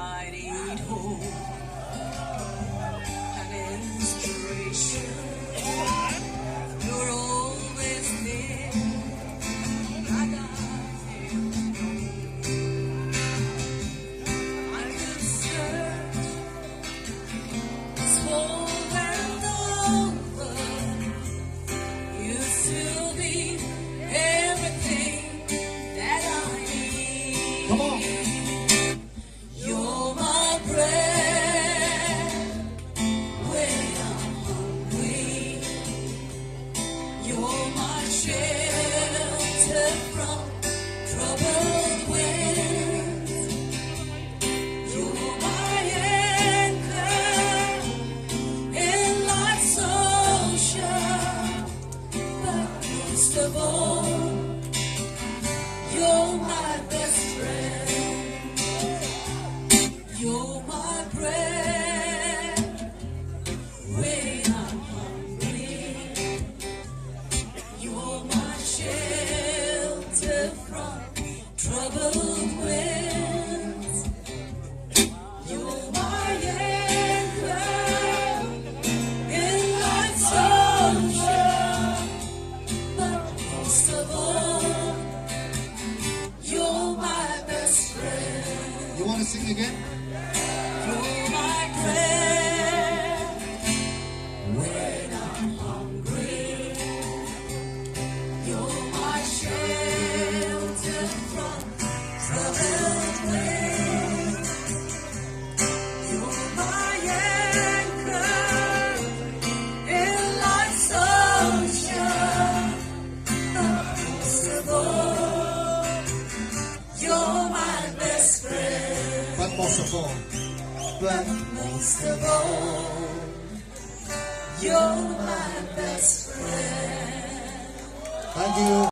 I need hope and inspiration. You're always there. I got you. I could search this whole world over. You still be everything that I need. Come on. You're my bread when I'm hungry. You're my shelter from troubled winds. You're my anchor in life's ocean. But most of all, you're my best friend. You're my bread when I'm hungry. You're my shelter from troubled winds. You're my anchor in life's ocean. But most of all, you're my best friend. You want to sing again? You're my bread when I'm hungry. You're my shelter from troubled winds. You're my anchor in life's ocean. But most of all, you're my best friend. But most of all, But most of all, you're my best friend. thank you.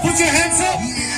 Put your hands up.